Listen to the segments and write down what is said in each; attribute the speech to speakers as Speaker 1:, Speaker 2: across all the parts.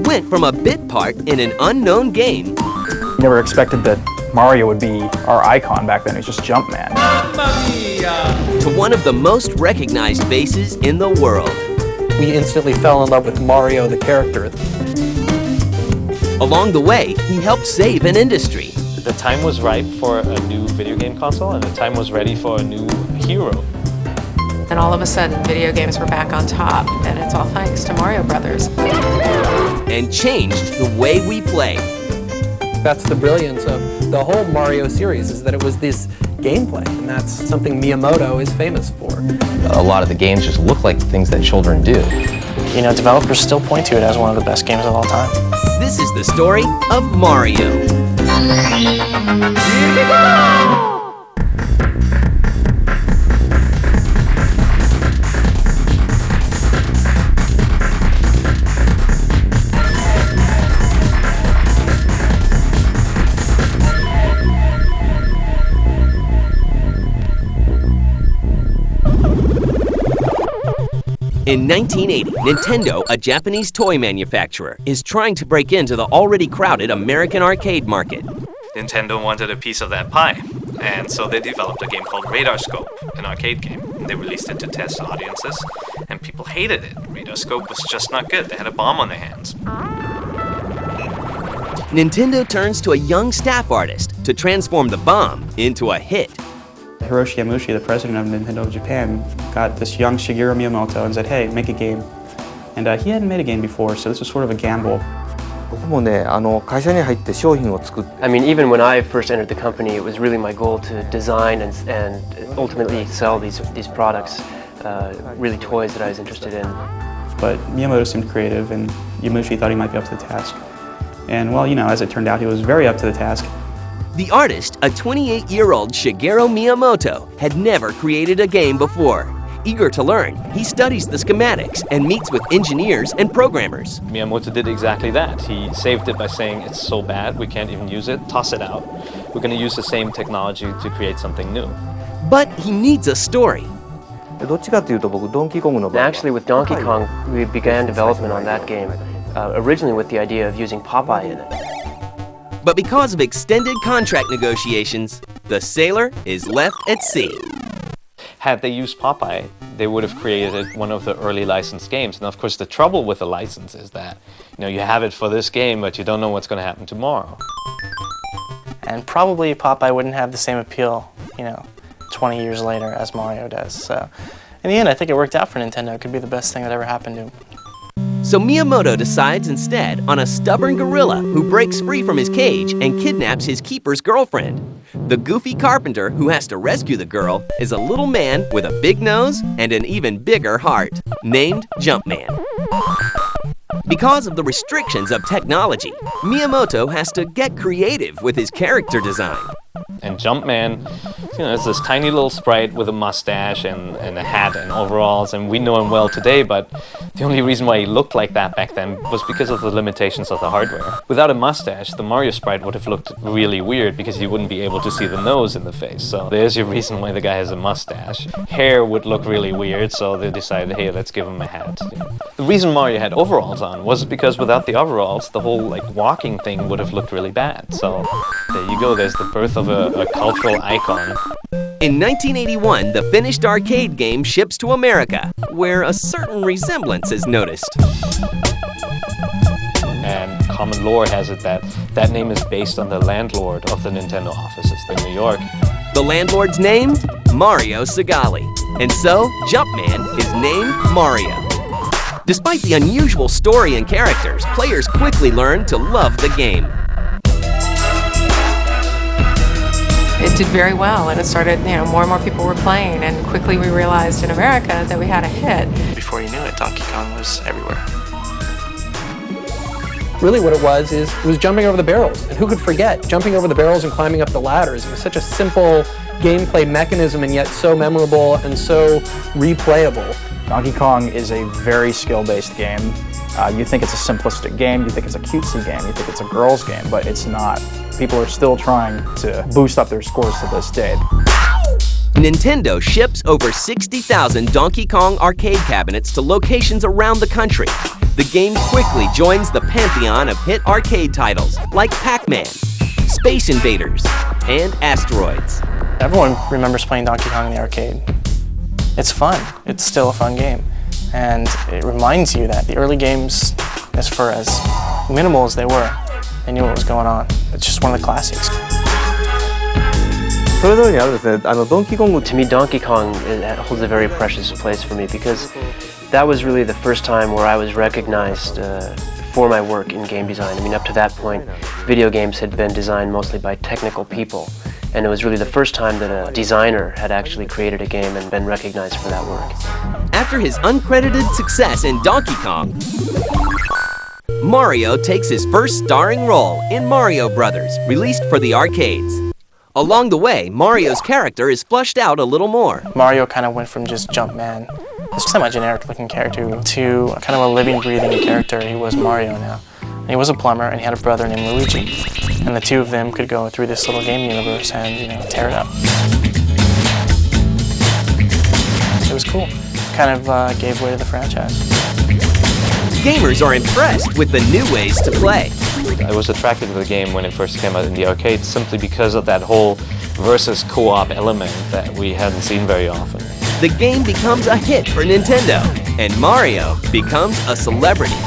Speaker 1: went from a bit part in an unknown game
Speaker 2: Never expected that Mario would be our icon back then. He was just Jumpman.
Speaker 3: Mania!
Speaker 1: to one of the most recognized faces in the world.
Speaker 4: We instantly fell in love with Mario, the character.
Speaker 1: Along the way, he helped save an industry.
Speaker 5: The time was ripe for a new video game console, and the time was ready for a new hero.
Speaker 6: And all of a sudden, video games were back on top, and it's all thanks to Mario Brothers.
Speaker 1: And changed the way we play.
Speaker 4: That's the brilliance of the whole Mario series, is that it was this gameplay, and that's something Miyamoto is famous for.
Speaker 7: A lot of the games just look like things that children do.
Speaker 8: You know, developers still point to it as one of the best games of all time.
Speaker 1: This is the story of Mario.
Speaker 3: Here we go!
Speaker 1: In 1980, Nintendo, a Japanese toy manufacturer, is trying to break into the already crowded American arcade market.
Speaker 5: Nintendo wanted a piece of that pie, and so they developed a game called Radar Scope, an arcade game. They released it to test audiences, and people hated it. Radar Scope was just not good. They had a bomb on their hands.
Speaker 1: Nintendo turns to a young staff artist to transform the bomb into a hit.
Speaker 9: Hiroshi Yamauchi, the president of Nintendo Japan, got this young Shigeru Miyamoto and said, hey, make a game. And he hadn't made a game before, so this was sort of a gamble.
Speaker 10: I mean, even when I first entered the company, it was really my goal to design and ultimately sell these products, really toys that I was interested in.
Speaker 9: But Miyamoto seemed creative, and Yamauchi thought he might be up to the task. And well, you know, as it turned out, he was very up to the task.
Speaker 1: The artist, a 28-year-old Shigeru Miyamoto, had never created a game before. Eager to learn, he studies the schematics and meets with engineers and programmers.
Speaker 5: Miyamoto did exactly that. He saved it by saying, it's so bad, we can't even use it, toss it out. We're going to use the same technology to create something new.
Speaker 1: But he needs a story.
Speaker 10: Actually, with Donkey Kong, we began development on that game, originally with the idea of using Popeye in it.
Speaker 1: But because of extended contract negotiations, the sailor is left at sea.
Speaker 5: Had they used Popeye, they would have created one of the early licensed games. And of course, the trouble with the license is that, you know, you have it for this game, but you don't know what's going to happen tomorrow.
Speaker 8: And probably Popeye wouldn't have the same appeal, you know, 20 years later as Mario does. So in the end, I think it worked out for Nintendo. It could be the best thing that ever happened to him.
Speaker 1: So Miyamoto decides instead on a stubborn gorilla who breaks free from his cage and kidnaps his keeper's girlfriend. The goofy carpenter who has to rescue the girl is a little man with a big nose and an even bigger heart, named Jumpman. Because of the restrictions of technology, Miyamoto has to get creative with his character design.
Speaker 5: And Jumpman, you know, is this tiny little sprite with a mustache and a hat and overalls, and we know him well today, but the only reason why he looked like that back then was because of the limitations of the hardware. Without a mustache, the Mario sprite would have looked really weird because you wouldn't be able to see the nose in the face. So there's your reason why the guy has a mustache. Hair would look really weird, so they decided, hey, let's give him a hat. The reason Mario had overalls on was because without the overalls, the whole walking thing would have looked really bad. So there you go, there's the birth of a cultural icon.
Speaker 1: In 1981, the finished arcade game ships to America, where a certain resemblance is noticed.
Speaker 5: And common lore has it that that name is based on the landlord of the Nintendo offices in New York.
Speaker 1: The landlord's name? Mario Segale. And so, Jumpman is named Mario. Despite the unusual story and characters, players quickly learn to love the game.
Speaker 6: It did very well, and it started, you know, more and more people were playing, and quickly we realized in America that we had a hit.
Speaker 8: Before you knew it, Donkey Kong was everywhere.
Speaker 4: Really what it was jumping over the barrels. And who could forget jumping over the barrels and climbing up the ladders? It was such a simple gameplay mechanism and yet so memorable and so replayable.
Speaker 2: Donkey Kong is a very skill-based game. You think it's a simplistic game, you think it's a cutesy game, you think it's a girl's game, but it's not. People are still trying to boost up their scores to this day.
Speaker 1: Nintendo ships over 60,000 Donkey Kong arcade cabinets to locations around the country. The game quickly joins the pantheon of hit arcade titles like Pac-Man, Space Invaders, and Asteroids.
Speaker 8: Everyone remembers playing Donkey Kong in the arcade. It's fun. It's still a fun game. And it reminds you that the early games, as far as minimal as they were, they knew what was going on. It's just one of the classics.
Speaker 10: To me, Donkey Kong holds a very precious place for me because that was really the first time where I was recognized for my work in game design. I mean, up to that point, video games had been designed mostly by technical people, and it was really the first time that a designer had actually created a game and been recognized for that work.
Speaker 1: After his uncredited success in Donkey Kong, Mario takes his first starring role in Mario Brothers, released for the arcades. Along the way, Mario's character is fleshed out a little more.
Speaker 8: Mario kind of went from just Jumpman, this semi-generic-looking character, to kind of a living, breathing character. He was Mario now. And he was a plumber, and he had a brother named Luigi. And the two of them could go through this little game universe and, tear it up. It was cool. Kind of gave way to the franchise.
Speaker 1: Gamers are impressed with the new ways to play.
Speaker 5: I was attracted to the game when it first came out in the arcade simply because of that whole versus co-op element that we hadn't seen very often.
Speaker 1: The game becomes a hit for Nintendo, and Mario becomes a celebrity.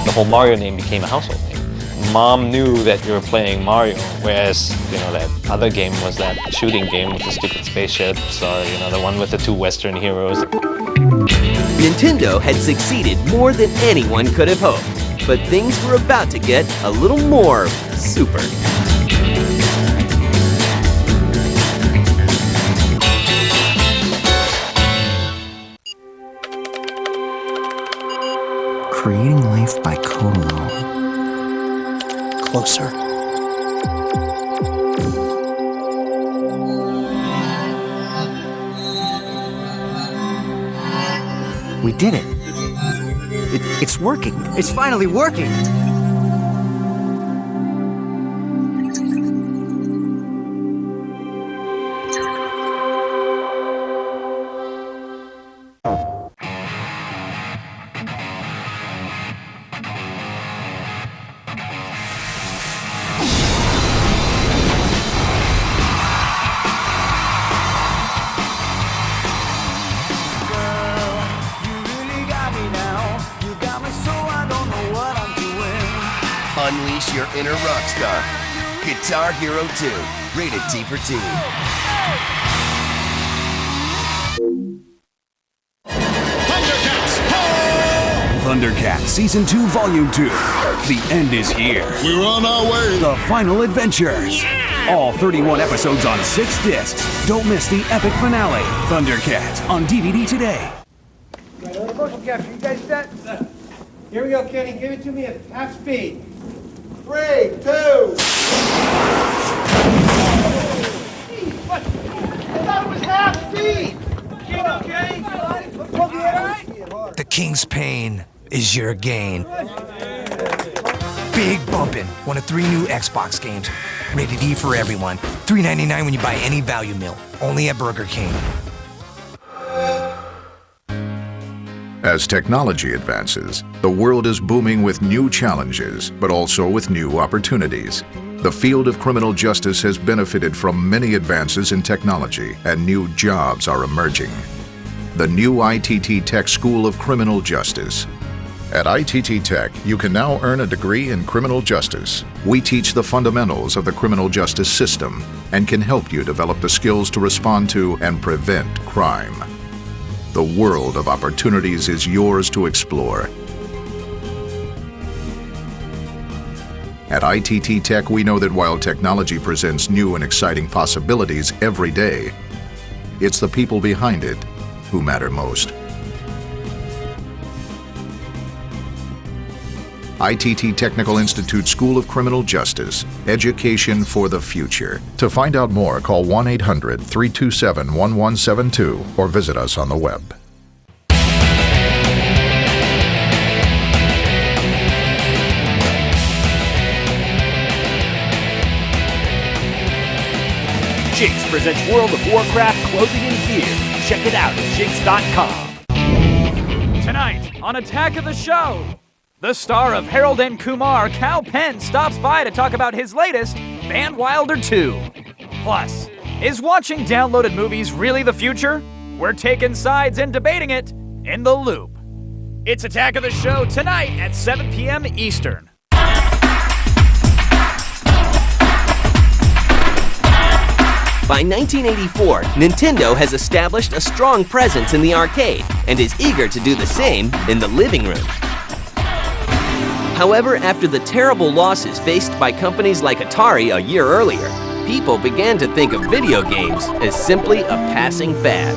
Speaker 5: The whole Mario name became a household name. Mom knew that you were playing Mario, whereas, that other game was that shooting game with the stupid spaceships, or, the one with the two Western heroes.
Speaker 1: Nintendo had succeeded more than anyone could have hoped, but things were about to get a little more super.
Speaker 11: Creating life by code alone. Closer. We did it. It's working. It's finally working.
Speaker 12: Unleash your inner rock star. Guitar Hero 2, rated T for Teen.
Speaker 13: Thundercats Season 2, Volume 2. The end is here.
Speaker 14: We're on our way.
Speaker 13: The final adventures. Yeah! All 31 episodes on 6 discs. Don't miss the epic finale. Thundercats on DVD today.
Speaker 15: Motion capture, you guys set? Here we go, Kenny. Give it to me at half speed. 3, 2. What? I thought it was half speed.
Speaker 11: The King's pain is your gain. Big Bumpin', one of 3 new Xbox games. Rated E for everyone. $3.99 when you buy any value meal. Only at Burger King.
Speaker 16: As technology advances, the world is booming with new challenges, but also with new opportunities. The field of criminal justice has benefited from many advances in technology, and new jobs are emerging. The new ITT Tech School of Criminal Justice. At ITT Tech, you can now earn a degree in criminal justice. We teach the fundamentals of the criminal justice system and can help you develop the skills to respond to and prevent crime. The world of opportunities is yours to explore. At ITT Tech, we know that while technology presents new and exciting possibilities every day, it's the people behind it who matter most. ITT Technical Institute School of Criminal Justice, education for the future. To find out more, call 1-800-327-1172 or visit us on the web.
Speaker 17: Jinx presents World of Warcraft clothing and gear. Check it out at jinx.com.
Speaker 14: Tonight on Attack of the Show, the star of Harold and Kumar, Cal Penn, stops by to talk about his latest, Van Wilder 2. Plus, is watching downloaded movies really the future? We're taking sides and debating it in The Loop. It's Attack of the Show tonight at 7 p.m. Eastern.
Speaker 1: By 1984, Nintendo has established a strong presence in the arcade and is eager to do the same in the living room. However, after the terrible losses faced by companies like Atari a year earlier, people began to think of video games as simply a passing fad.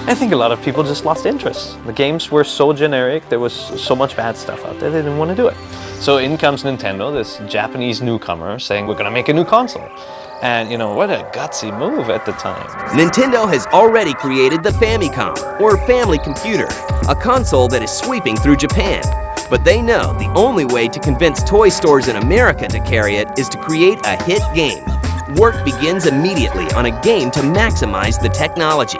Speaker 5: I think a lot of people just lost interest. The games were so generic, there was so much bad stuff out there, they didn't want to do it. So in comes Nintendo, this Japanese newcomer, saying we're going to make a new console. And, you know, what a gutsy move at the time.
Speaker 1: Nintendo has already created the Famicom, or Family Computer, a console that is sweeping through Japan. But they know the only way to convince toy stores in America to carry it is to create a hit game. Work begins immediately on a game to maximize the technology.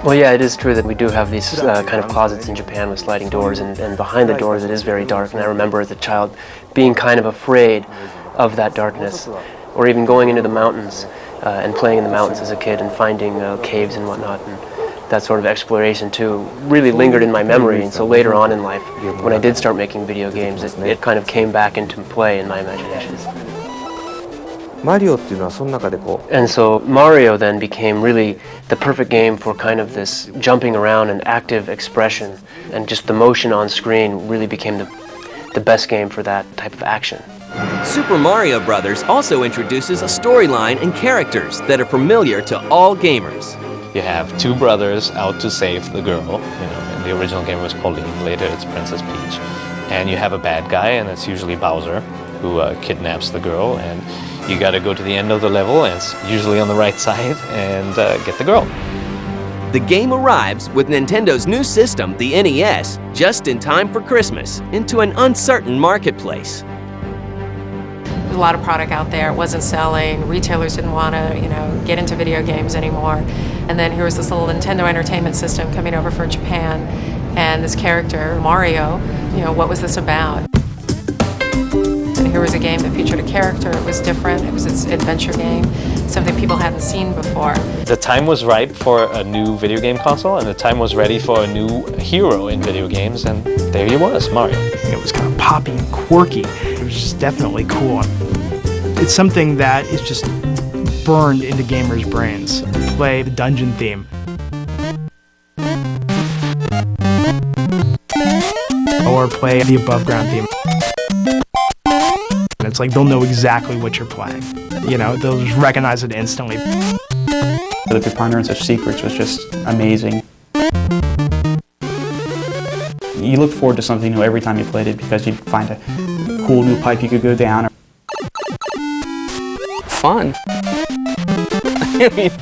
Speaker 10: Well, yeah, it is true that we do have these kind of closets in Japan with sliding doors, and behind the doors it is very dark, and I remember as a child being kind of afraid of that darkness, or even going into the mountains and playing in the mountains as a kid and finding caves and whatnot, and that sort of exploration too really lingered in my memory, and so later on in life, when I did start making video games, it kind of came back into play in my imagination. And so Mario then became really the perfect game for kind of this jumping around and active expression, and just the motion on screen really became the best game for that type of action.
Speaker 1: Super Mario Bros. Also introduces a storyline and characters that are familiar to all gamers.
Speaker 5: You have two brothers out to save the girl. You know, in the original game it was Pauline, later it's Princess Peach. And you have a bad guy, and it's usually Bowser, who kidnaps the girl, and you gotta go to the end of the level, and it's usually on the right side, and get the girl.
Speaker 1: The game arrives with Nintendo's new system, the NES, just in time for Christmas, into an uncertain marketplace.
Speaker 6: There's a lot of product out there. It wasn't selling. Retailers didn't want to, get into video games anymore. And then here was this little Nintendo Entertainment System coming over from Japan, and this character, Mario, what was this about? And here was a game that featured a character. It was different. It was its adventure game, something people hadn't seen before.
Speaker 5: The time was ripe for a new video game console, and the time was ready for a new hero in video games, and there he was, Mario.
Speaker 18: It was kind of poppy and quirky. It was just definitely cool. It's something that is just burned into gamers' brains. Play the dungeon theme. Or play the above ground theme. And it's like they'll know exactly what you're playing. They'll just recognize it instantly.
Speaker 9: The preponderance of secrets was just amazing. You looked forward to something new every time you played it because you'd find a cool new pipe you could go down.
Speaker 19: Fun. I mean,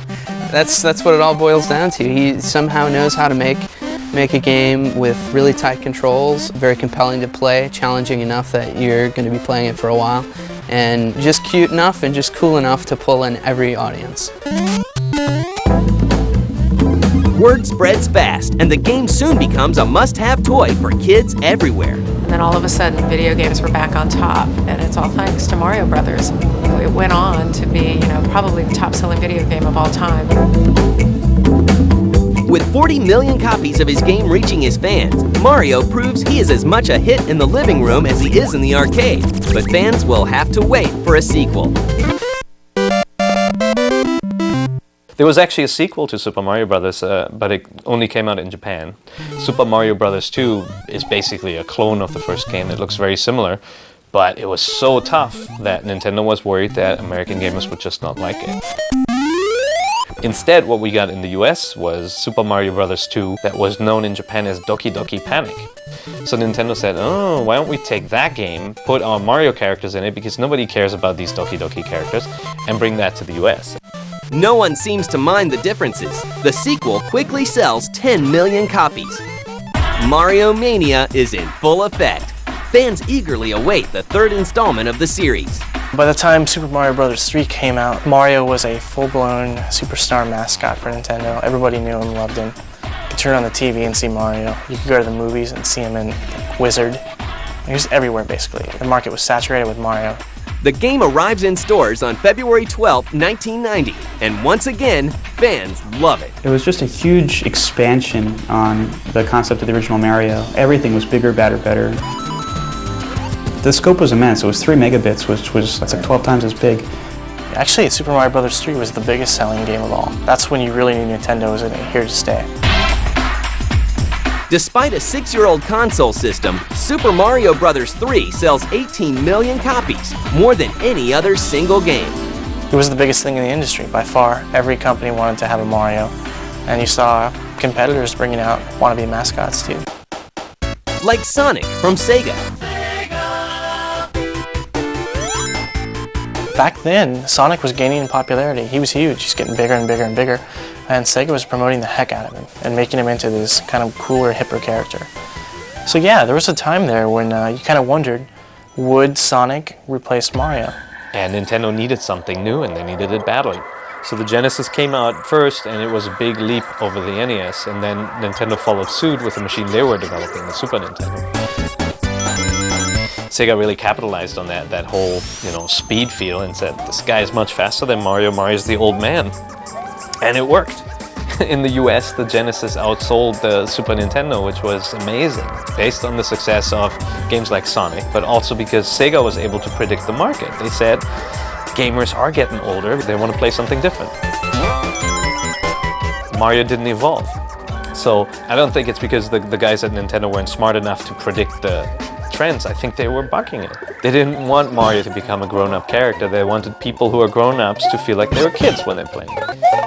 Speaker 19: that's what it all boils down to. He somehow knows how to make a game with really tight controls, very compelling to play, challenging enough that you're going to be playing it for a while, and just cute enough and just cool enough to pull in every audience.
Speaker 1: Word spreads fast, and the game soon becomes a must-have toy for kids everywhere.
Speaker 6: And then all of a sudden, video games were back on top, and it's all thanks to Mario Brothers. It went on to be, probably the top-selling video game of all time.
Speaker 1: With 40 million copies of his game reaching his fans, Mario proves he is as much a hit in the living room as he is in the arcade. But fans will have to wait for a sequel.
Speaker 5: There was actually a sequel to Super Mario Bros., but it only came out in Japan. Super Mario Bros. 2 is basically a clone of the first game. It looks very similar, but it was so tough that Nintendo was worried that American gamers would just not like it. Instead, what we got in the US was Super Mario Bros. 2 that was known in Japan as Doki Doki Panic. So Nintendo said, oh, why don't we take that game, put our Mario characters in it, because nobody cares about these Doki Doki characters, and bring that to the US.
Speaker 1: No one seems to mind the differences. The sequel quickly sells 10 million copies. Mario Mania is in full effect. Fans eagerly await the third installment of the series.
Speaker 8: By the time Super Mario Bros. 3 came out, Mario was a full-blown superstar mascot for Nintendo. Everybody knew him, loved him. You could turn on the TV and see Mario. You could go to the movies and see him in like, Wizard. He was everywhere, basically. The market was saturated with Mario.
Speaker 1: The game arrives in stores on February 12, 1990, and once again, fans love it.
Speaker 9: It was just a huge expansion on the concept of the original Mario. Everything was bigger, badder, better. The scope was immense. It was 3 megabits, which was that's like 12 times as big.
Speaker 8: Actually, Super Mario Bros. 3 was the biggest selling game of all. That's when you really knew Nintendo was here to stay.
Speaker 1: Despite a 6-year-old console system, Super Mario Bros. 3 sells 18 million copies, more than any other single game.
Speaker 8: It was the biggest thing in the industry, by far. Every company wanted to have a Mario, and you saw competitors bringing out wannabe mascots too.
Speaker 1: Like Sonic from Sega.
Speaker 8: Back then, Sonic was gaining in popularity. He was huge. He's getting bigger and bigger and bigger. And Sega was promoting the heck out of him and making him into this kind of cooler, hipper character. So yeah, there was a time there when you kind of wondered, would Sonic replace Mario?
Speaker 5: And Nintendo needed something new, and they needed it badly. So the Genesis came out first, and it was a big leap over the NES, and then Nintendo followed suit with the machine they were developing, the Super Nintendo. Sega really capitalized on that whole, speed feel and said, this guy is much faster than Mario. Mario's the old man. And it worked. In the US, the Genesis outsold the Super Nintendo, which was amazing, based on the success of games like Sonic, but also because Sega was able to predict the market. They said, gamers are getting older, they want to play something different. Mario didn't evolve. So I don't think it's because the guys at Nintendo weren't smart enough to predict the trends. I think they were bucking it. They didn't want Mario to become a grown-up character. They wanted people who are grown-ups to feel like they were kids when they played.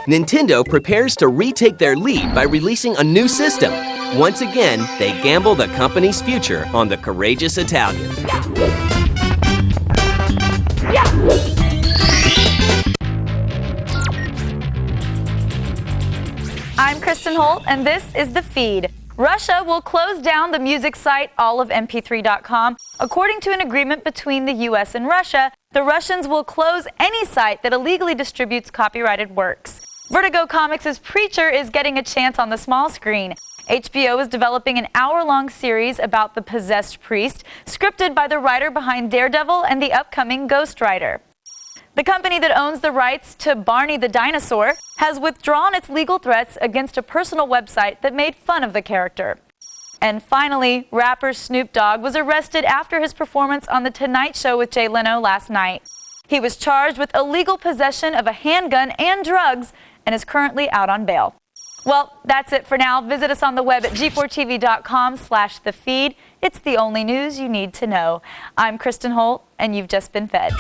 Speaker 1: Nintendo prepares to retake their lead by releasing a new system. Once again, they gamble the company's future on the courageous Italian.
Speaker 20: I'm Kristen Holt, and this is The Feed. Russia will close down the music site allofmp3.com. According to an agreement between the U.S. and Russia, the Russians will close any site that illegally distributes copyrighted works. Vertigo Comics' Preacher is getting a chance on the small screen. HBO is developing an hour-long series about the possessed priest, scripted by the writer behind Daredevil and the upcoming Ghost Rider. The company that owns the rights to Barney the Dinosaur has withdrawn its legal threats against a personal website that made fun of the character. And finally, rapper Snoop Dogg was arrested after his performance on The Tonight Show with Jay Leno last night. He was charged with illegal possession of a handgun and drugs and is currently out on bail. Well, that's it for now. Visit us on the web at g4tv.com/thefeed. It's the only news you need to know. I'm Kristen Holt, and you've just been fed.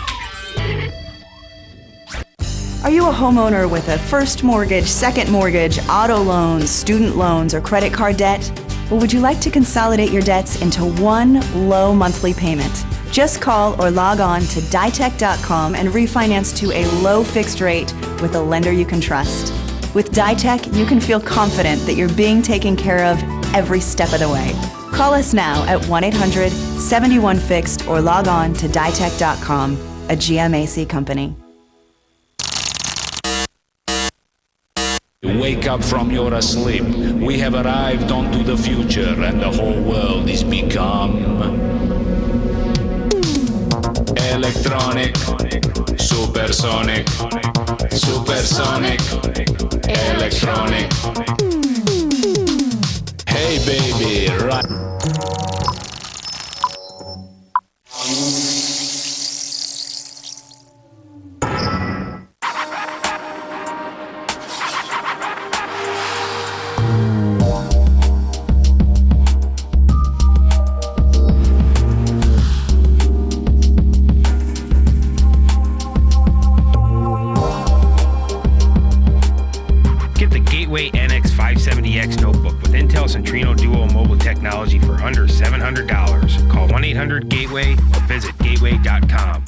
Speaker 21: Are you a homeowner with a first mortgage, second mortgage, auto loans, student loans, or credit card debt? Well, would you like to consolidate your debts into one low monthly payment? Just call or log on to ditech.com and refinance to a low fixed rate with a lender you can trust. With Ditech, you can feel confident that you're being taken care of every step of the way. Call us now at 1-800-71-FIXED or log on to ditech.com, a GMAC company.
Speaker 22: Wake up from your sleep. We have arrived onto the future and the whole world is become electronic, supersonic, supersonic, electronic. Hey baby, right.
Speaker 23: NX570X notebook with Intel Centrino Duo mobile technology for under $700. Call 1-800-GATEWAY or visit gateway.com.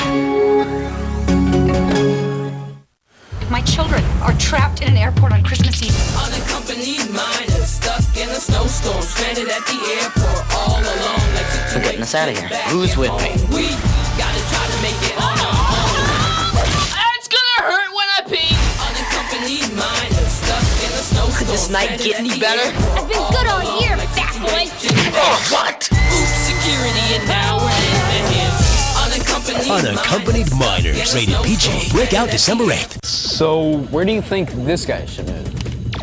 Speaker 24: My children are trapped in an airport on Christmas Eve.
Speaker 25: Unaccompanied minors stuck in a snowstorm, stranded at the airport all alone.
Speaker 26: We're getting us out of here. Who's with me?
Speaker 25: We gotta try to make it on our own. It's gonna hurt when I pee. Unaccompanied minors stuck in a snowstorm.
Speaker 26: this night get any better?
Speaker 24: I've been good all year, fat boy.
Speaker 26: Oh, what?
Speaker 25: Oops, security, and now we're in the hills.
Speaker 2: Unaccompanied minors, rated PG. Break out December 8th.
Speaker 3: So, where do you think this guy should move?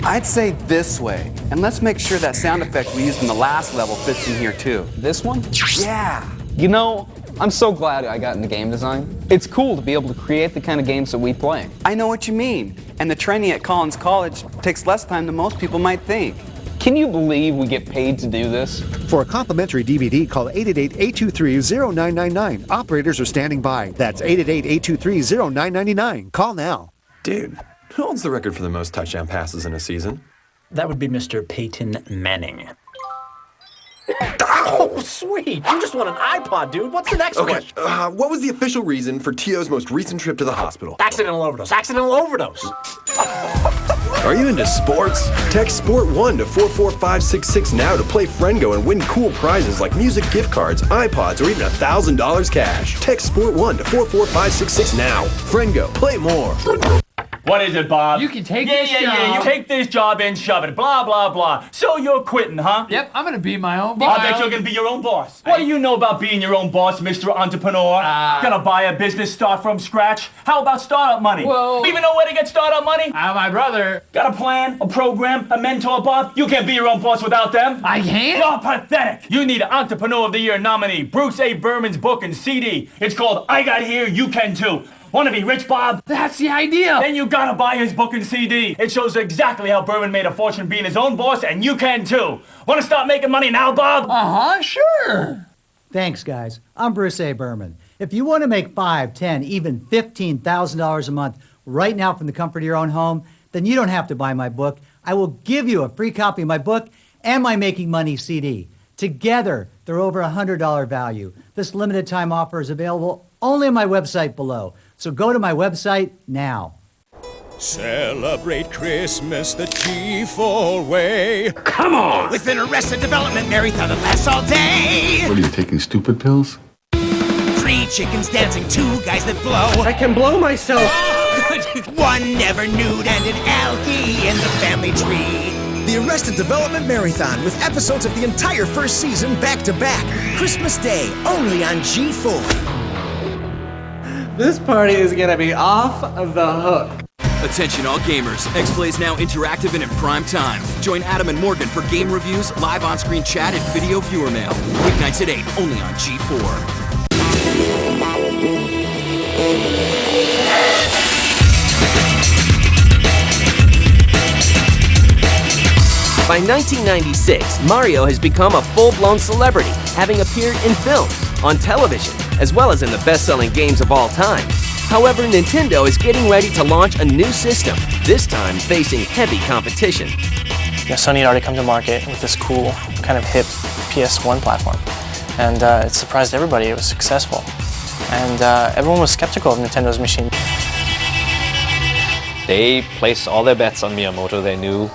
Speaker 4: I'd say this way. And let's make sure that sound effect we used in the last level fits in here too.
Speaker 3: This one?
Speaker 4: Yeah.
Speaker 3: You know, I'm so glad I got into game design. It's cool to be able to create the kind of games that we play.
Speaker 4: I know what you mean. And the training at Collins College takes less time than most people might think.
Speaker 3: Can you believe we get paid to do this?
Speaker 7: For a complimentary DVD, call 888-823-0999. Operators are standing by. That's 888-823-0999. Call now.
Speaker 12: Dude, who owns the record for the most touchdown passes in a season?
Speaker 17: That would be Mr. Peyton Manning. Oh, sweet! You just won an iPod, dude. What's the next question?
Speaker 12: What was the official reason for T.O.'s most recent trip to the hospital?
Speaker 17: Accidental overdose. Accidental overdose.
Speaker 12: Are you into sports? Text Sport1 to 44566 now to play Friengo and win cool prizes like music gift cards, iPods, or even $1,000 cash. Text Sport1 to 44566 now. Friengo, play more.
Speaker 13: What is it, Bob?
Speaker 17: You can take this job.
Speaker 13: Yeah, you take this job and shove it. Blah, blah, blah. So you're quitting, huh?
Speaker 17: Yep, I'm gonna be my own boss.
Speaker 13: I bet you're gonna be your own boss. What do you know about being your own boss, Mr. Entrepreneur? Gonna buy a business, start from scratch? How about startup money?
Speaker 17: Whoa.
Speaker 13: Even know where to get startup money?
Speaker 17: My brother.
Speaker 13: Got a plan, a program, a mentor, Bob? You can't be your own boss without them.
Speaker 17: I can't?
Speaker 13: You're pathetic. You need an Entrepreneur of the Year nominee, Bruce A. Berman's book and CD. It's called I Got Here, You Can Too. Want to be rich, Bob?
Speaker 17: That's the idea.
Speaker 13: Then you gotta buy his book and CD. It shows exactly how Berman made a fortune being his own boss, and you can too. Want to start making money now, Bob?
Speaker 17: Sure.
Speaker 27: Thanks, guys. I'm Bruce A. Berman. If you want to make $5,000, $10,000, even $15,000 a month right now from the comfort of your own home, then you don't have to buy my book. I will give you a free copy of my book and my Making Money CD. Together, they're over $100 value. This limited time offer is available only on my website below. So go to my website now.
Speaker 2: Celebrate Christmas the G4 way.
Speaker 17: Come on!
Speaker 2: With an Arrested Development marathon that lasts all day.
Speaker 28: What are you taking, stupid pills?
Speaker 2: 3 chickens dancing, 2 guys that blow.
Speaker 15: I can blow myself.
Speaker 2: 1 never nude and an algae in the family tree. The Arrested Development Marathon with episodes of the entire first season back to back. Christmas Day, only on G4.
Speaker 15: This party is gonna be off the hook.
Speaker 29: Attention all gamers, X-Play is now interactive and in prime time. Join Adam and Morgan for game reviews, live on-screen chat, and video viewer mail. Weeknights at 8, only on G4.
Speaker 1: By 1996, Mario has become a full-blown celebrity, having appeared in films, on television, as well as in the best-selling games of all time. However, Nintendo is getting ready to launch a new system, this time facing heavy competition.
Speaker 8: Sony had already come to market with this cool, kind of hip PS1 platform. And it surprised everybody. It was successful. And everyone was skeptical of Nintendo's machine.
Speaker 5: They placed all their bets on Miyamoto. They knew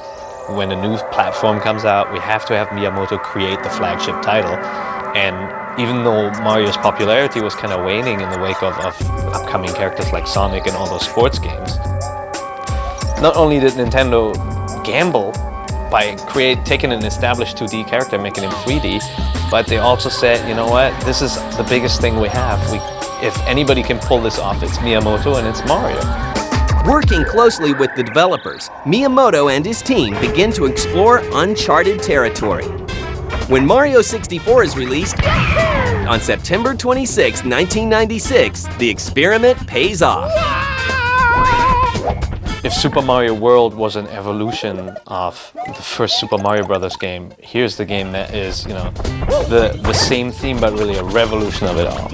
Speaker 5: when a new platform comes out, we have to have Miyamoto create the flagship title. And even though Mario's popularity was kind of waning in the wake of upcoming characters like Sonic and all those sports games, not only did Nintendo gamble by taking an established 2D character, making him 3D, but they also said, you know what, this is the biggest thing we have. If anybody can pull this off, it's Miyamoto and it's Mario.
Speaker 1: Working closely with the developers, Miyamoto and his team begin to explore uncharted territory. When Mario 64 is released on September 26, 1996, the experiment pays off.
Speaker 5: If Super Mario World was an evolution of the first Super Mario Brothers game, here's the game that is, the same theme but really a revolution of it all.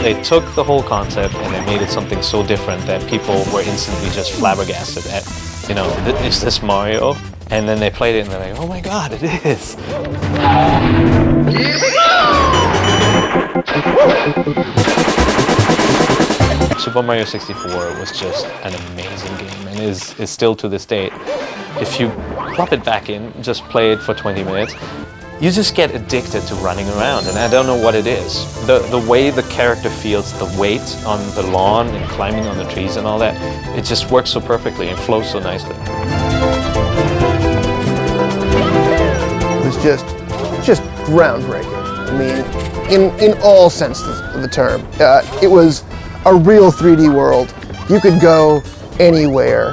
Speaker 5: They took the whole concept and they made it something so different that people were instantly just flabbergasted at, is this Mario? And then they played it and they're like, oh my god, it is! Super Mario 64 was just an amazing game and is still to this date. If you plop it back in, just play it for 20 minutes, you just get addicted to running around, and I don't know what it is. The way the character feels the weight on the lawn and climbing on the trees and all that, it just works so perfectly and flows so nicely.
Speaker 6: It was just groundbreaking. I mean, in all senses of the term. It was a real 3D world. You could go anywhere.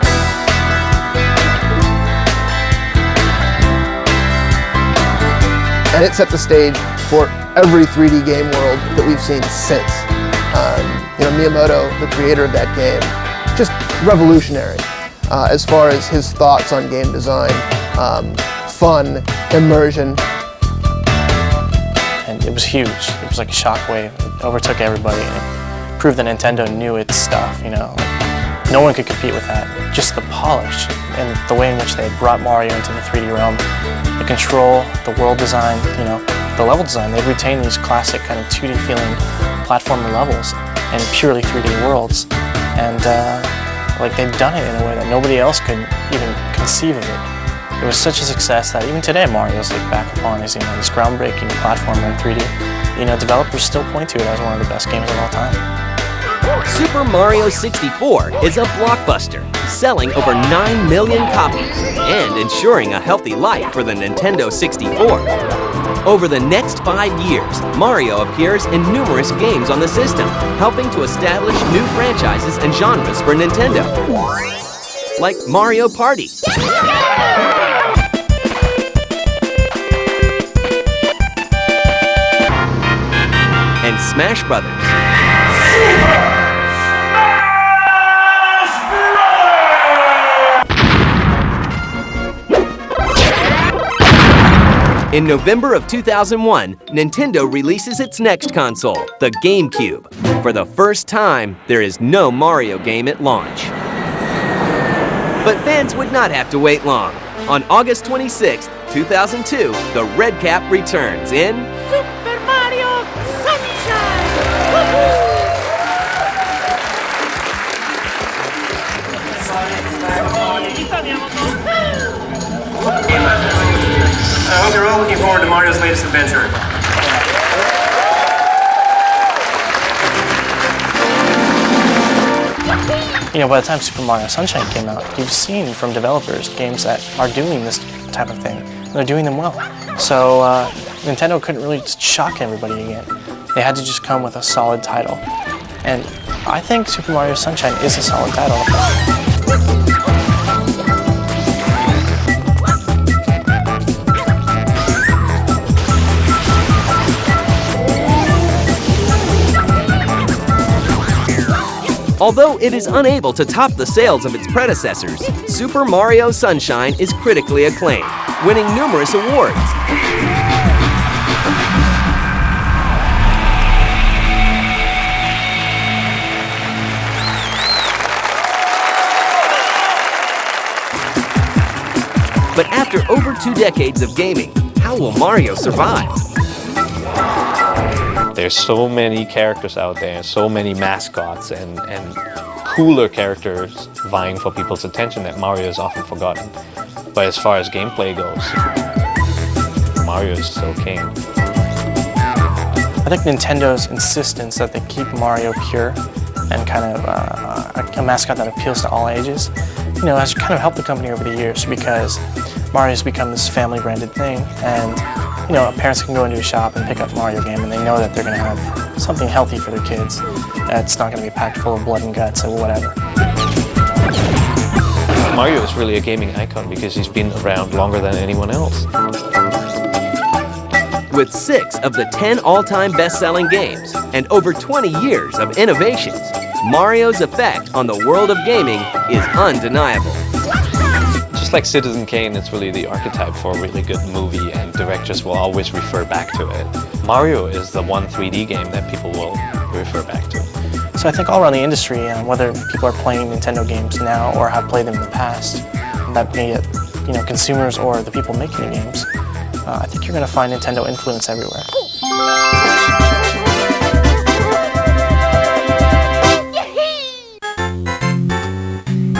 Speaker 6: And it set the stage for every 3D game world that we've seen since. Miyamoto, the creator of that game, just revolutionary as far as his thoughts on game design, fun, immersion.
Speaker 8: And it was huge. It was like a shockwave. It overtook everybody. And it proved that Nintendo knew its stuff, Like, no one could compete with that. Just the polish and the way in which they brought Mario into the 3D realm. The control, the world design, the level design. They've retained these classic kind of 2D feeling platformer levels and purely 3D worlds. And they've done it in a way that nobody else could even conceive of it. It was such a success that even today Mario's looked back upon as this groundbreaking platformer in 3D. Developers still point to it as one of the best games of all time.
Speaker 1: Super Mario 64 is a blockbuster, selling over 9 million copies and ensuring a healthy life for the Nintendo 64. Over the next 5 years, Mario appears in numerous games on the system, helping to establish new franchises and genres for Nintendo, like Mario Party, and Smash Brothers. In November of 2001, Nintendo releases its next console, the GameCube. For the first time, there is no Mario game at launch. But fans would not have to wait long. On August 26, 2002, the Red Cap returns in
Speaker 25: Super Mario Sunshine! Woohoo!
Speaker 9: I hope you're all looking forward to Mario's latest adventure.
Speaker 8: By the time Super Mario Sunshine came out, you've seen from developers games that are doing this type of thing. And they're doing them well. So Nintendo couldn't really shock everybody again. They had to just come with a solid title. And I think Super Mario Sunshine is a solid title.
Speaker 1: Although it is unable to top the sales of its predecessors, Super Mario Sunshine is critically acclaimed, winning numerous awards. But after over 2 decades of gaming, how will Mario survive?
Speaker 5: There's so many characters out there, so many mascots and cooler characters vying for people's attention that Mario is often forgotten. But as far as gameplay goes, Mario is still king.
Speaker 8: I think Nintendo's insistence that they keep Mario pure and kind of a mascot that appeals to all ages, has kind of helped the company over the years because Mario's become this family-branded thing, and parents can go into a shop and pick up a Mario game and they know that they're going to have something healthy for their kids. It's not going to be packed full of blood and guts or whatever.
Speaker 5: Mario is really a gaming icon because he's been around longer than anyone else.
Speaker 1: With 6 of the 10 all-time best-selling games and over 20 years of innovations, Mario's effect on the world of gaming is undeniable.
Speaker 5: Just like Citizen Kane, it's really the archetype for a really good movie, and directors will always refer back to it. Mario is the one 3D game that people will refer back to.
Speaker 8: So I think all around the industry, whether people are playing Nintendo games now or have played them in the past, that be it, consumers or the people making the games, I think you're going to find Nintendo influence everywhere.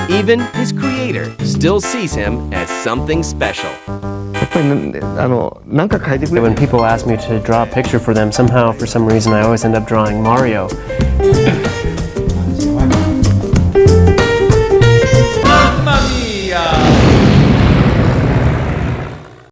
Speaker 1: Even his creator still sees him as something special.
Speaker 10: When people ask me to draw a picture for them, somehow, for some reason, I always end up drawing Mario.